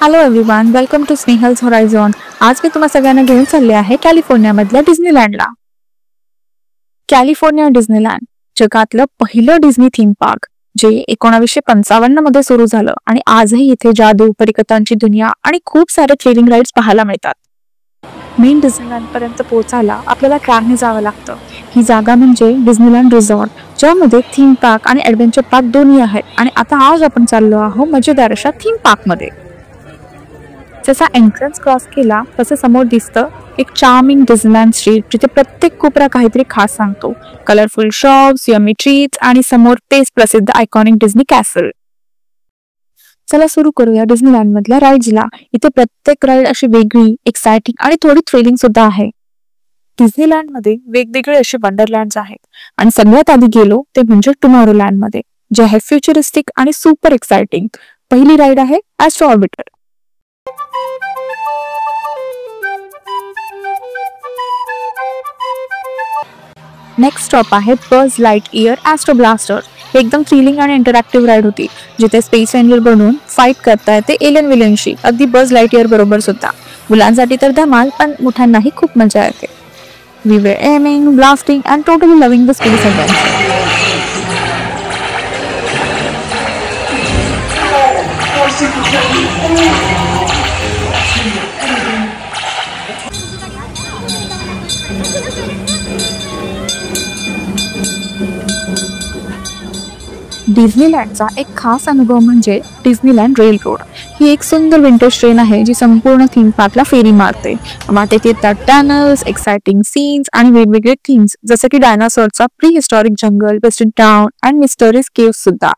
Hello everyone, welcome to Snehal's Horizon. आज मी तुम्हा सगळ्यांना घेऊन चालले आहे कॅलिफोर्नियामधल्या डिझनीलँडला. कॅलिफोर्निया डिझनीलँड जगातलं पहिलं डिझनी थीम पार्क, जे 1955 मध्ये सुरू झालं आणि आजही इथे जादू, परीकथांची दुनिया आणि खूप सारे थ्रिलिंग राईड्स पाहायला मिळतात. मेन डिझनीलँड पर्यंत पोहोचायला आपल्याला कारने जावं लागतं. ही जागा म्हणजे डिझनीलँड रिसॉर्ट, ज्यामध्ये थीम पार्क आणि ॲडव्हेंचर पार्क दोन्ही आहेत. आणि आता आज आपण चाललो आहोत मजेदार अशा थीम पार्कमध्ये. जसा एंट्रन्स क्रॉस केला तसं समोर दिसतं एक चार्मिंग डिझनीलँड स्ट्रीट, जिथे प्रत्येक कोपरा काहीतरी खास सांगतो. कलरफुल शॉप्स, यमी ट्रीट्स आणि समोर तेच प्रसिद्ध आयकॉनिक डिझनी कॅसल. चला सुरू करूया डिझनीलँड मधल्या राईड्सला. इथे प्रत्येक राईड अशी वेगळी, एक्साइटिंग आणि थोडी थ्रिलिंग सुद्धा आहे. डिझनीलँड मध्ये वेगवेगळे असे वंडरलँड्स आहेत आणि सगळ्यात आधी गेलो ते म्हणजे टुमॉरोलँड मध्ये, जे आहे फ्युचरिस्टिक आणि सुपर एक्साइटिंग. पहिली राईड आहे ॲस्ट्रो ऑर्बिटर. नेक्स्ट स्टॉप आहे बज लाइटइयर ॲस्ट्रो ब्लास्टर. हे एकदम थ्रिलिंग आणि इंटरॅक्टिव्ह राईड होती, जिथे स्पेस रेंजर बनून फाईट करता येते एलियन विलनशी, अगदी बज लाइटइयर बरोबर सुद्धा. मुलांसाठी तर धमाल, पण मोठ्यांनाही खूप मजा येते. We were aiming, blasting and totally loving the space adventure. डिझनीलँडचा एक खास अनुभव म्हणजे डिझनीलँड रेल रोड. ही एक सुंदर विंटेज ट्रेन आहे, जी संपूर्ण थीम पार्कला फेरी मारते. वाटेत येतात टनल्स, एक्साइटिंग सीन्स आणि वेगवेगळे थीम्स, जसं की डायनासॉरचा प्री हिस्टॉरिक जंगल, वेस्टर्न टाउन आणि मिस्टरीज केव्स सुद्धा.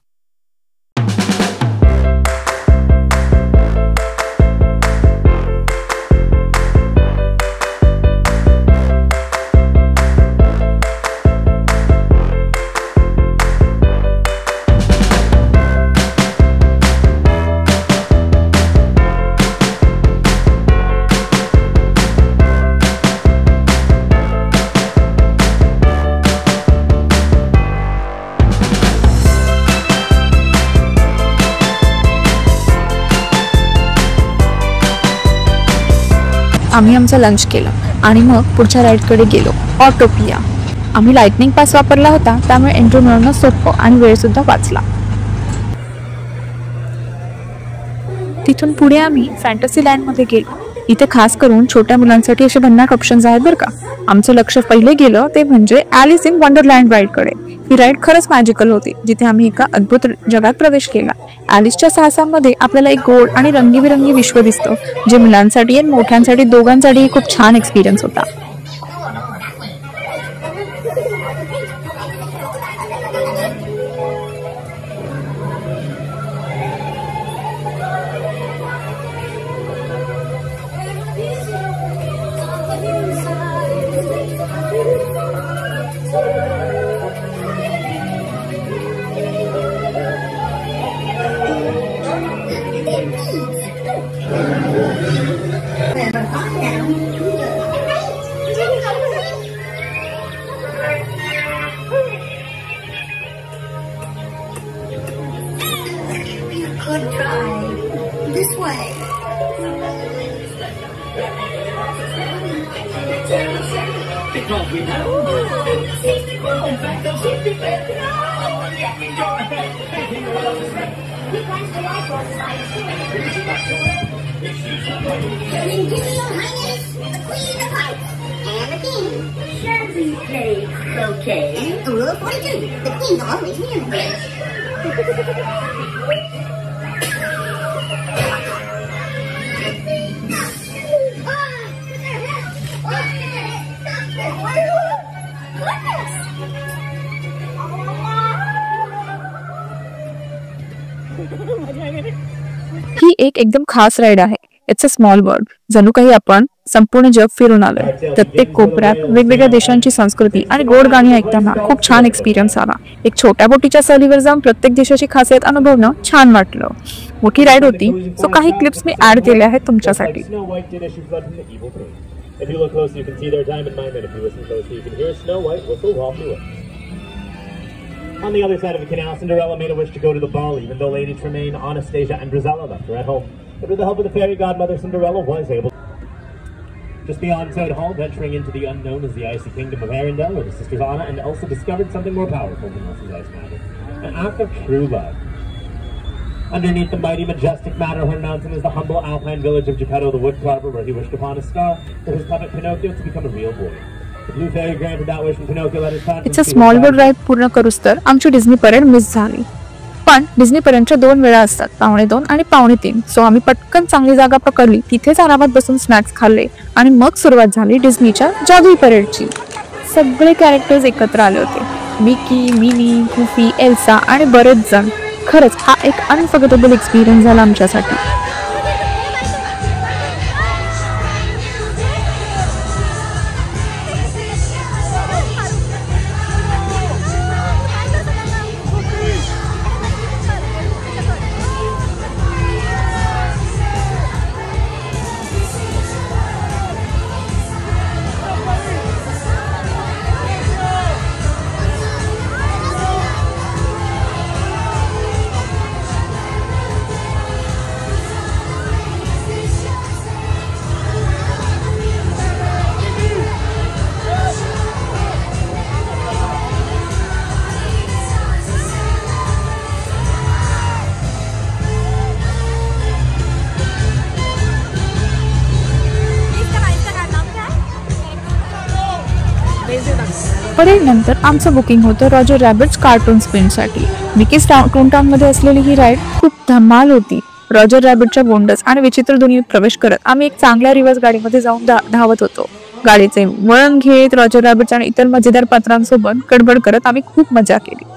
आम्ही आमचं लंच केलं आणि मग पुढच्या राईडकडे गेलो, ऑटोपिया. आम्ही लाइटनिंग पास वापरला होता, त्यामुळे एंट्री मिळवणं सोपं आणि वेळ सुद्धा वाचला. तिथून पुढे आम्ही फॅन्टसी लँडमध्ये गेलो. इथे खास करून छोट्या मुलांसाठी असे भन्नाट ऑप्शन्स आहेत बरं का. आमचं लक्ष पहिले गेलं ते म्हणजे ॲलिस इन वंडरलँड राईडकडे. ही राईड खरंच मॅजिकल होती, जिथे आम्ही एका अद्भुत जगात प्रवेश केला. ॲलिसच्या साहसामध्ये आपल्याला एक गोड आणि रंगीबिरंगी विश्व दिसतं, जे मुलांसाठी आणि मोठ्यांसाठी दोघांसाठी खूप छान एक्सपिरियन्स होता. Good try. This way. Because we know safety will in fact of safety fit. Give me your highness, the queen of hearts, and the king. Shall we play croquet? Rule 42, the queen's always near the bridge. ही एक एकदम खास ride आहे. It's a small world. जणू काही आपण संपूर्ण जग फिरून आलोय. प्रत्येक कोपऱ्यात वेगवेगळ्या देशांची संस्कृती आणि गोड गाणी ऐकताना खूप छान एक्सपिरियन्स आला. एक छोट्या बोटीच्या सहलीवर जाऊन प्रत्येक देशाची खासियत अनुभवणं छान वाटलं. मोठी राईड होती, सो काही क्लिप्स मी ऍड केले आहेत तुमच्यासाठी. If you look closely, you can see their diamond mine, and if you listen closely, you can hear Snow White whistle while through it. On the other side of the canal, Cinderella made a wish to go to the ball, even though Lady Tremaine, Anastasia, and Brizella left her at home. but with the help of the fairy godmother, Cinderella was able. Just beyond Toad Hall, venturing into the unknown is the icy kingdom of Arendelle, where the sisters Anna and Elsa discovered something more powerful than Elsa's ice magic. An act of true love. Underneath the mighty, majestic Matterhorn Mountain is the humble alpine village of Geppetto the Woodcarver, where he wished upon a star for his puppet Pinocchio to become a real boy. The blue fairy granted that wish, and Pinocchio let his conscience it's a small world ride पूर्ण करूस तर आमची Disney parade miss झाली. पण Disney परेडच्या 2 वेळा असतात, 2:15 आणि 2:45. So आम्ही पटकन चांगली जागा पकडली, तिथेच आरामात बसून स्नॅक्स खाल्ले आणि मग सुरुवात झाली डिझनीच्या जादुई परेडची. सगळे कॅरेक्टर्स एकत्र आले होते. मिकी, मिनी, गुफी, एल्सा आणि बरेच जण. खरंच हा एक अनफॉरगेटेबल एक्सपिरियन्स झाला आमच्यासाठी. परेड नंतर आमचं बुकिंग होतं रॉजर रॅबिट्स कार्टून स्पिनसाठी. मिकीज टाउन मध्ये असलेली ही राईड खूप धमाल होती. रॉजर रॅबिटच्या बोंडस आणि विचित्र दुनियेत प्रवेश करत आम्ही एक चांगल्या रिव्हर्स गाडीमध्ये जाऊन धावत होतो. गाडीचे वळण घेत रॉजर रॅबिट्स आणि इतर मजेदार पात्रांसोबत गडबड करत आम्ही खूप मजा केली.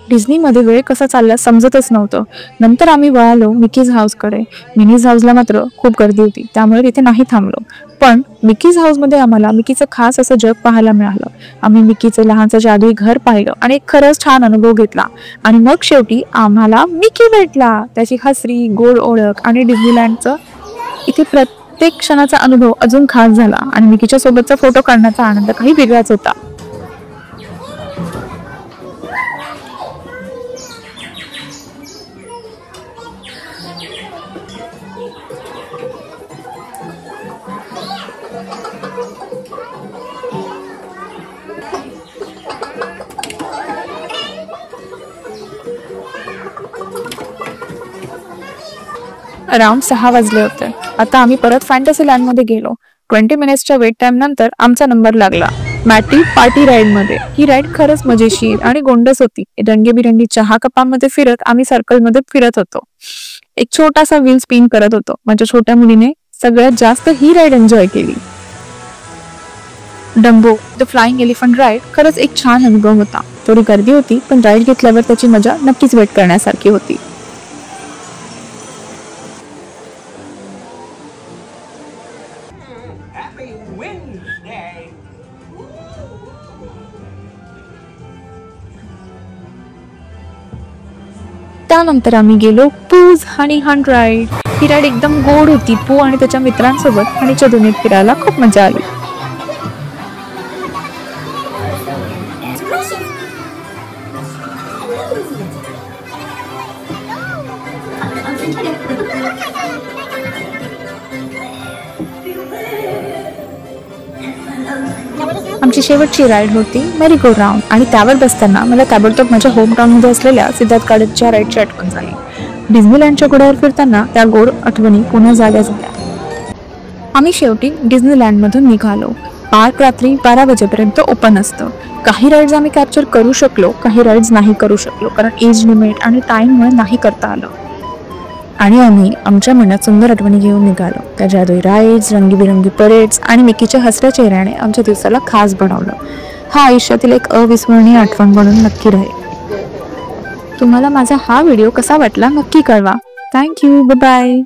डिझनीमध्ये वेळ कसा चालला समजतच नव्हतं. नंतर आम्ही वळालो मिकीज हाऊसकडे. मिनीज हाऊसला मात्र खूप गर्दी होती, त्यामुळे तिथे नाही थांबलो. पण मिकीज हाऊसमध्ये आम्हाला मिकीचं खास असं जग पाहायला मिळालं. आम्ही मिकीचं लहानचं जादुई घर पाहिलं आणि एक खरंच छान अनुभव घेतला. आणि मग शेवटी आम्हाला मिकी भेटला. त्याची हसरी, गोड ओळख आणि डिझनीलँडचं इथे प्रत्येक क्षणाचा अनुभव अजून खास झाला. आणि मिकीच्या सोबतचा फोटो काढण्याचा आनंद काही वेगळाच होता. अराउंड 6 वाजले होते. आता आम्ही परत फॅन्टसी लँडमध्ये गेलो. 20 मिनिट्सच्या वेट टाइम नंतर आमचा नंबर लागला मॅटी पार्टी राईड मध्ये. ही राईड खरंच मजेशीर आणि गोंडस होती. रंगीबिरंगी चहा कपामध्ये फिरत आम्ही सर्कलमध्ये फिरत होतो. एक छोटासा व्हील स्पिन करत होतो. माझ्या छोट्या मुलीने सगळ्यात जास्त ही राईड एन्जॉय केली. Dumbo the flying elephant ride खरंच एक छान अनुभव होता. थोडी गर्दी होती, पण राईड घेतल्यावर त्याची मजा नक्कीच वेट करण्यासारखी होती. त्यानंतर आम्ही गेलो पूज हनी हंट राईड. ही राईड एकदम गोड होती. पू आणि त्याच्या मित्रांसोबत हनीच्या दुनियेत फिरायला खूप मजा आली. आमची शेवटची राईड होती मेरी गो राऊंड. आणि त्यावर बसताना मला ताबडतोब माझ्या होम टाउन मध्ये असलेल्या सिद्धार्थ गार्डनच्या राईडची आठवण झाली. डिझनीलँडच्या घोड्यावर फिरताना त्या गोड आठवणी पुन्हा जाग्या झाल्या. आम्ही शेवटी डिझनीलँड मधून निघालो. पार्क रात्री 12 वाजेपर्यंत ओपन असतं. काही राईड्स आम्ही कॅप्चर करू शकलो, काही राईड्स नाही करू शकलो कारण एज लिमिट आणि टाईममुळे नाही करता आलं. आणि आम्ही आमच्या मनात सुंदर आठवणी घेऊन निघालो. त्या जादुई राईड्स, रंगीबिरंगी परेड्स आणि मिकीच्या हसऱ्या चेहऱ्याने आमच्या दिवसाला खास बनवलं. हा आयुष्यातील एक अविस्मरणीय आठवण म्हणून नक्की राहील. तुम्हाला माझा हा व्हिडिओ कसा वाटला नक्की कळवा. थँक्यू. बाय.